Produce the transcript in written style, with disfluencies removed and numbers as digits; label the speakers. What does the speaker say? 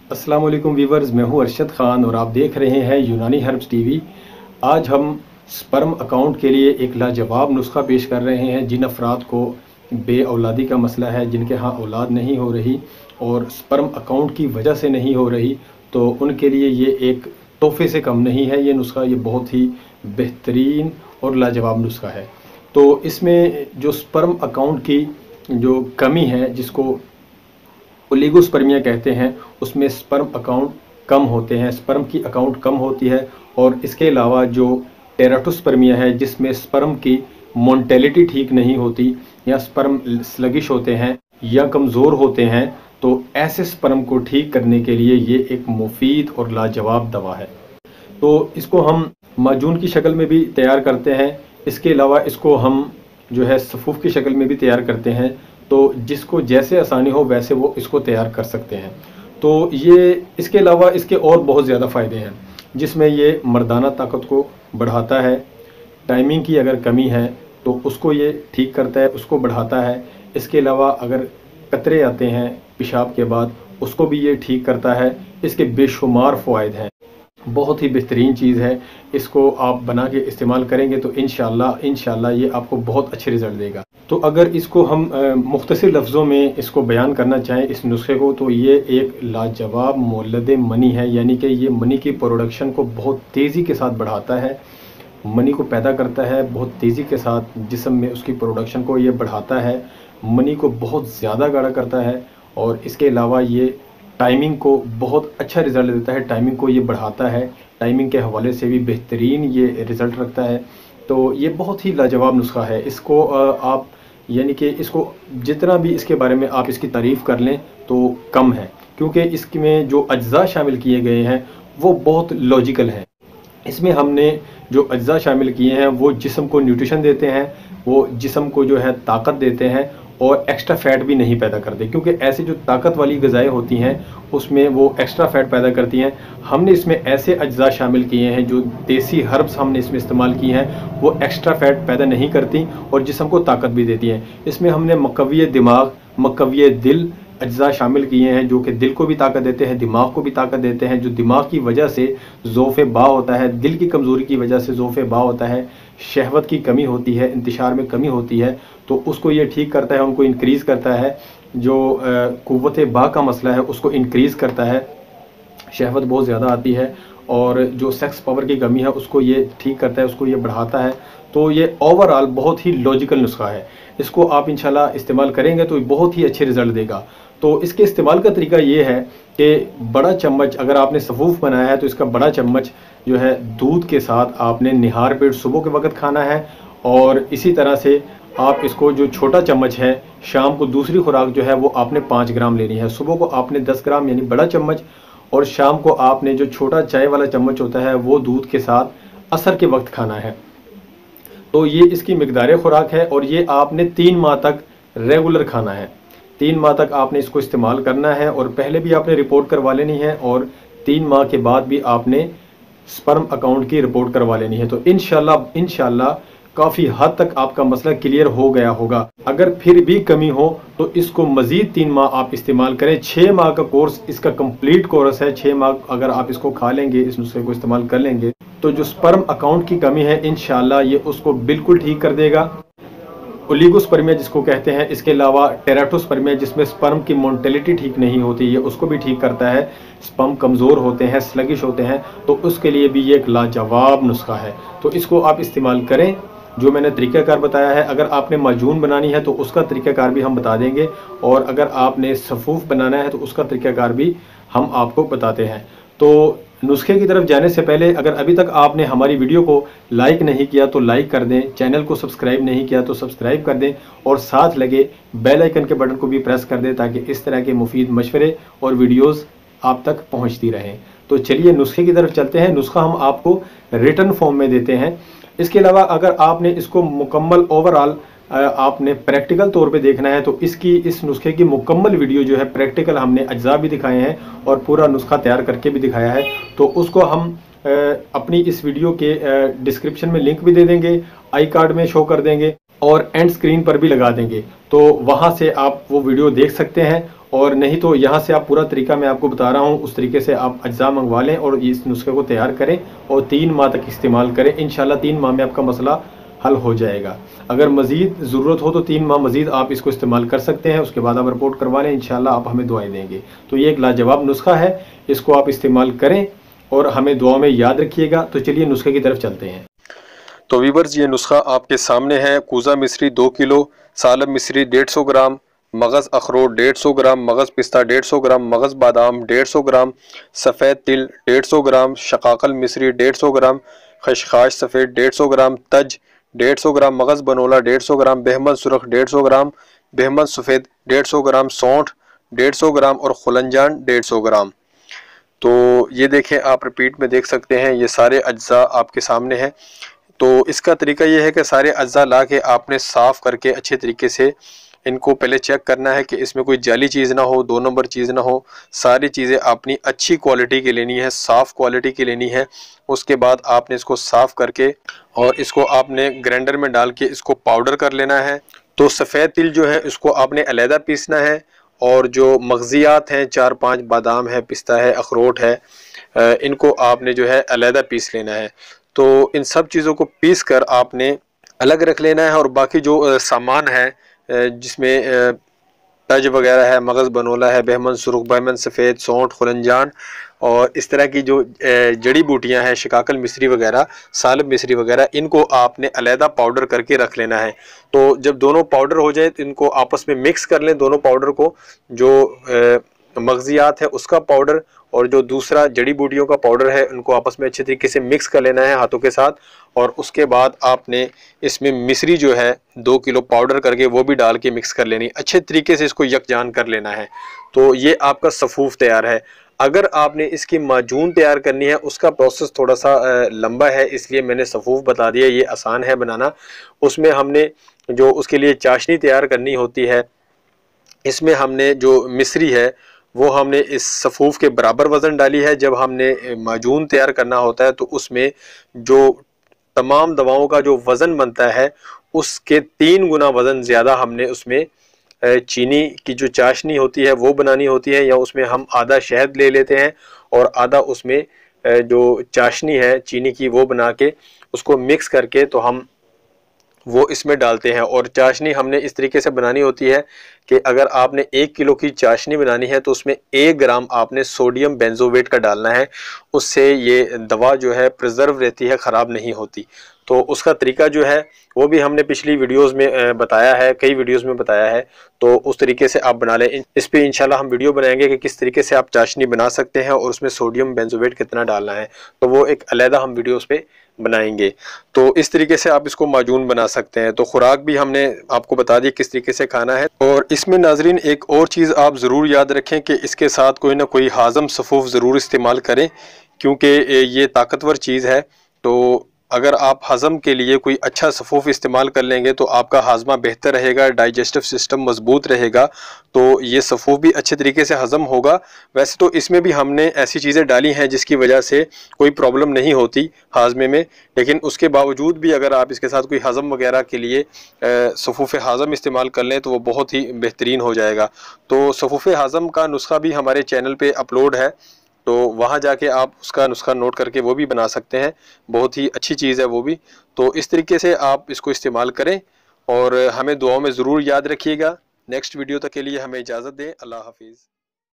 Speaker 1: अस्सलाम वालेकुम वीवर्स, मैं हूं अरशद ख़ान और आप देख रहे हैं यूनानी हर्ब्स टीवी। आज हम स्पर्म अकाउंट के लिए एक लाजवाब नुस्खा पेश कर रहे हैं। जिन अफराद को बे औलादी का मसला है, जिनके यहाँ औलाद नहीं हो रही और स्पर्म अकाउंट की वजह से नहीं हो रही, तो उनके लिए ये एक तोहफे से कम नहीं है। ये नुस्खा ये बहुत ही बेहतरीन और लाजवाब नुस्खा है। तो इसमें जो स्पर्म अकाउंट की जो कमी है, जिसको ओलिगोस्पर्मिया कहते हैं, उसमें स्पर्म अकाउंट कम होते हैं, स्पर्म की अकाउंट कम होती है। और इसके अलावा जो टेराटोस्पर्मिया है, जिसमें स्पर्म की मोर्टेलिटी ठीक नहीं होती या स्पर्म स्लगिश होते हैं या कमज़ोर होते हैं, तो ऐसे स्पर्म को ठीक करने के लिए ये एक मुफीद और लाजवाब दवा है। तो इसको हम माजून की शक्ल में भी तैयार करते हैं। इसके अलावा इसको हम जो है सफ़ूफ़ की शक्ल में भी तैयार करते हैं। तो जिसको जैसे आसानी हो वैसे वो इसको तैयार कर सकते हैं। तो ये इसके अलावा इसके और बहुत ज़्यादा फ़ायदे हैं, जिसमें ये मर्दाना ताकत को बढ़ाता है। टाइमिंग की अगर कमी है तो उसको ये ठीक करता है, उसको बढ़ाता है। इसके अलावा अगर कतरे आते हैं पेशाब के बाद, उसको भी ये ठीक करता है। इसके बेशुमार फ़वाइद हैं, बहुत ही बेहतरीन चीज़ है। इसको आप बना के इस्तेमाल करेंगे तो इंशाल्लाह ये आपको बहुत अच्छे रिज़ल्ट देगा। तो अगर इसको हम मुख्तसर लफ्ज़ों में इसको बयान करना चाहें इस नुस्खे को, तो ये एक लाजवाब मौलद मनी है। यानी कि ये मनी की प्रोडक्शन को बहुत तेज़ी के साथ बढ़ाता है, मनी को पैदा करता है बहुत तेज़ी के साथ। जिस्म में उसकी प्रोडक्शन को ये बढ़ाता है, मनी को बहुत ज़्यादा गाढ़ा करता है। और इसके अलावा ये टाइमिंग को बहुत अच्छा रिज़ल्ट देता है, टाइमिंग को ये बढ़ाता है। टाइमिंग के हवाले से भी बेहतरीन ये रिज़ल्ट रखता है। तो ये बहुत ही लाजवाब नुस्खा है। इसको आप यानी कि इसको जितना भी इसके बारे में आप इसकी तारीफ़ कर लें तो कम है, क्योंकि इसमें जो अज्जा शामिल किए गए हैं वो बहुत लॉजिकल हैं। इसमें हमने जो अज्जा शामिल किए हैं वो जिस्म को न्यूट्रिशन देते हैं, वो जिस्म को जो है ताकत देते हैं और एक्स्ट्रा फ़ैट भी नहीं पैदा करते, क्योंकि ऐसे जो ताकत वाली ग़िज़ाएँ होती हैं उसमें वो एक्स्ट्रा फ़ैट पैदा करती हैं। हमने इसमें ऐसे अज्जा शामिल किए हैं जो देसी हर्ब्स हमने इसमें इस्तेमाल की हैं, वो एक्स्ट्रा फ़ैट पैदा नहीं करती और जिस्म को ताकत भी देती हैं। इसमें हमने मकव्वी दिमाग, मकव्वी दिल अज्जा शामिल किए हैं, जो कि दिल को भी ताकत देते हैं, दिमाग को भी ताकत देते हैं। जो दिमाग की वजह से ज़ौफ़े बा होता है, दिल की कमज़ोरी की वजह से ज़ौफ़े बा होता है, शहवत की कमी होती है, इंतशार में कमी होती है, तो उसको ये ठीक करता है, उनको इंक्रीज़ करता है। जो क़ुव्वत बा का मसला है उसको इंक्रीज़ करता है, शहवत बहुत ज़्यादा आती है। और जो सेक्स पावर की कमी है उसको ये ठीक करता है, उसको ये बढ़ाता है। तो ये ओवरऑल बहुत ही लॉजिकल नुस्खा है। इसको आप इंशाल्लाह इस्तेमाल करेंगे तो बहुत ही अच्छे रिज़ल्ट देगा। तो इसके इस्तेमाल का तरीका ये है कि बड़ा चम्मच, अगर आपने सफ़ूफ़ बनाया है तो इसका बड़ा चम्मच जो है दूध के साथ आपने निहार पेट सुबह के वक्त खाना है। और इसी तरह से आप इसको जो छोटा चम्मच है, शाम को दूसरी खुराक जो है वो आपने 5 ग्राम लेनी है। सुबह को आपने 10 ग्राम यानी बड़ा चम्मच, और शाम को आपने जो छोटा चाय वाला चम्मच होता है वो दूध के साथ असर के वक्त खाना है। तो ये इसकी मिकदार खुराक है और ये आपने 3 माह तक रेगुलर खाना है। 3 माह तक आपने इसको इस्तेमाल करना है और पहले भी आपने रिपोर्ट करवा लेनी है और 3 माह के बाद भी आपने स्पर्म अकाउंट की रिपोर्ट करवा लेनी है। तो इंशाल्लाह काफ़ी हद तक आपका मसला क्लियर हो गया होगा। अगर फिर भी कमी हो तो इसको मज़ीद 3 माह आप इस्तेमाल करें। 6 माह का कोर्स इसका कंप्लीट कोर्स है। 6 माह अगर आप इसको खा लेंगे, इस नुस्खे को इस्तेमाल कर लेंगे, तो जो स्पर्म अकाउंट की कमी है इंशाल्लाह ये उसको बिल्कुल ठीक कर देगा। ओलिगोस्पर्मिया जिसको कहते हैं, इसके अलावा टेराटोस्पर्मिया जिसमें स्पर्म की मोर्टेलिटी ठीक नहीं होती है, उसको भी ठीक करता है। स्पर्म कमज़ोर होते हैं, स्लगिश होते हैं, तो उसके लिए भी ये एक लाजवाब नुस्खा है। तो इसको आप इस्तेमाल करें। जो मैंने तरीक़ाकार बताया है, अगर आपने माजून बनानी है तो उसका तरीक़ाकार भी हम बता देंगे, और अगर आपने सफ़ूफ़ बनाना है तो उसका तरीक़ाकार भी हम आपको बताते हैं। तो नुस्खे की तरफ जाने से पहले अगर अभी तक आपने हमारी वीडियो को लाइक नहीं किया तो लाइक कर दें, चैनल को सब्सक्राइब नहीं किया तो सब्सक्राइब कर दें, और साथ लगे बेल आइकन के बटन को भी प्रेस कर दें, ताकि इस तरह के मुफीद मशवरे और वीडियोज़ आप तक पहुँचती रहें। तो चलिए नुस्खे की तरफ चलते हैं। नुस्खा हम आपको रिटन फॉर्म में देते हैं। इसके अलावा अगर आपने इसको मुकम्मल ओवरऑल आपने प्रैक्टिकल तौर पे देखना है तो इस नुस्खे की मुकम्मल वीडियो जो है, प्रैक्टिकल हमने अज्जा भी दिखाए हैं और पूरा नुस्खा तैयार करके भी दिखाया है। तो उसको हम अपनी इस वीडियो के डिस्क्रिप्शन में लिंक भी दे देंगे, आई कार्ड में शो कर देंगे। और एंड स्क्रीन पर भी लगा देंगे, तो वहाँ से आप वो वीडियो देख सकते हैं। और नहीं तो यहाँ से आप पूरा तरीका मैं आपको बता रहा हूँ, उस तरीके से आप अज्जा मंगवा लें और इस नुस्खे को तैयार करें और 3 माह तक इस्तेमाल करें। इंशाल्लाह 3 माह में आपका मसला हल हो जाएगा। अगर मज़ीद ज़रूरत हो तो 3 माह मज़ीद आप इसको इस्तेमाल कर सकते हैं, उसके बाद आप रिपोर्ट करवा लें, इंशाल्लाह आप हमें दुआएं देंगे। तो ये एक लाजवाब नुस्खा है, इसको आप इस्तेमाल करें और हमें दुआ में याद रखिएगा। तो चलिए नुस्खे की तरफ चलते हैं।
Speaker 2: तो वीवर्स, ये नुस्खा आपके सामने है। कूज़ा मिस्री 2 किलो, सालब मिस्री 150 ग्राम, मगज़ अखरोट 150 ग्राम, मगज़ पिस्ता 150 ग्राम, मगज़ बादाम 150 ग्राम, सफ़ेद तिल 150 ग्राम, शकाकल मिस्री 150 ग्राम, खशखाश सफ़ेद 150 ग्राम, तज 150 ग्राम, मगज़ बनोला 150 ग्राम, बहमन सुरख 150 ग्राम, बहमन सफ़ेद 150 ग्राम, सौंठ 150 ग्राम और खुलंजान 150 ग्राम। तो ये देखें, आप रिपीट में देख सकते हैं, ये सारे अज्जा आपके सामने हैं। तो इसका तरीका ये है कि सारे अज्जा ला के आपने साफ़ करके अच्छे तरीके से इनको पहले चेक करना है कि इसमें कोई जाली चीज़ ना हो, 2 नंबर चीज़ ना हो। सारी चीज़ें अपनी अच्छी क्वालिटी की लेनी है, साफ़ क्वालिटी की लेनी है। उसके बाद आपने इसको साफ़ करके और इसको आपने ग्राइंडर में डाल के इसको पाउडर कर लेना है। तो सफ़ेद तिल जो है इसको आपने अलहदा पीसना है, और जो मगज़ियात हैं 4-5 बादाम है, पिस्ता है, अखरोट है, इनको आपने जो है अलहदा पीस लेना है। तो इन सब चीज़ों को पीस कर आपने अलग रख लेना है। और बाकी जो सामान है जिसमें तज वगैरह है, मगज़ बनोला है, बहमन सुरुख, बहमन सफ़ेद, सौंठ, खुलंजान और इस तरह की जो जड़ी बूटियां हैं, शिकाकल मिस्री वगैरह, सालब मिस्री वगैरह, इनको आपने अलहदा पाउडर करके रख लेना है। तो जब दोनों पाउडर हो जाए तो इनको आपस में मिक्स कर लें, दोनों पाउडर को। जो मगज़ियात है उसका पाउडर और जो दूसरा जड़ी बूटियों का पाउडर है, उनको आपस में अच्छे तरीके से मिक्स कर लेना है हाथों के साथ। और उसके बाद आपने इसमें मिस्री जो है 2 किलो पाउडर करके वो भी डाल के मिक्स कर लेनी, अच्छे तरीके से इसको यकजान कर लेना है। तो ये आपका सफ़ूफ तैयार है। अगर आपने इसकी माजून तैयार करनी है, उसका प्रोसेस थोड़ा सा लंबा है, इसलिए मैंने सफ़ूफ बता दिया। ये आसान है बनाना। उसमें हमने जो उसके लिए चाशनी तैयार करनी होती है, इसमें हमने जो मिस्री है वो हमने इस सफ़ूफ के बराबर वज़न डाली है। जब हमने माजून तैयार करना होता है तो उसमें जो तमाम दवाओं का जो वज़न बनता है उसके 3 गुना वज़न ज़्यादा हमने उसमें चीनी की जो चाशनी होती है वो बनानी होती है, या उसमें हम आधा शहद ले लेते हैं और आधा उसमें जो चाशनी है चीनी की वो बना के उसको मिक्स करके तो हम वो इसमें डालते हैं। और चाशनी हमने इस तरीके से बनानी होती है कि अगर आपने 1 किलो की चाशनी बनानी है तो उसमें 1 ग्राम आपने सोडियम बेंजोवेट का डालना है। उससे ये दवा जो है प्रिजर्व रहती है, ख़राब नहीं होती। तो उसका तरीका जो है वो भी हमने पिछली वीडियोस में बताया है, कई वीडियोस में बताया है। तो उस तरीके से आप बना लें। इस पे इंशाल्लाह हम वीडियो बनाएंगे कि किस तरीके से आप चाशनी बना सकते हैं और उसमें सोडियम बेंजोवेट कितना डालना है, तो वो एक अलहदा हम वीडियो उस पर बनाएंगे। तो इस तरीके से आप इसको माजून बना सकते हैं। तो खुराक भी हमने आपको बता दी किस तरीके से खाना है। और इसमें नाजरीन एक और चीज़ आप ज़रूर याद रखें कि इसके साथ कोई ना कोई हाज़म सफ़ूफ ज़रूर इस्तेमाल करें, क्योंकि ये ताकतवर चीज़ है। तो अगर आप हज़म के लिए कोई अच्छा सफ़ूफ इस्तेमाल कर लेंगे तो आपका हाजमा बेहतर रहेगा, डाइजेस्टिव सिस्टम मजबूत रहेगा, तो ये सफ़ूफ भी अच्छे तरीके से हज़म होगा। वैसे तो इसमें भी हमने ऐसी चीज़ें डाली हैं जिसकी वजह से कोई प्रॉब्लम नहीं होती हाजमे में, लेकिन उसके बावजूद भी अगर आप इसके साथ कोई हज़म वगैरह के लिए सफ़ूफ हाज़म इस्तेमाल कर लें तो वो बहुत ही बेहतरीन हो जाएगा। तो सफ़ूफ हाज़म का नुस्खा भी हमारे चैनल पर अपलोड है, तो वहाँ जाके आप उसका नुस्खा नोट करके वो भी बना सकते हैं। बहुत ही अच्छी चीज़ है वो भी। तो इस तरीके से आप इसको इस्तेमाल करें और हमें दुआओं में ज़रूर याद रखिएगा। नेक्स्ट वीडियो तक के लिए हमें इजाज़त दें। अल्लाह हाफिज़।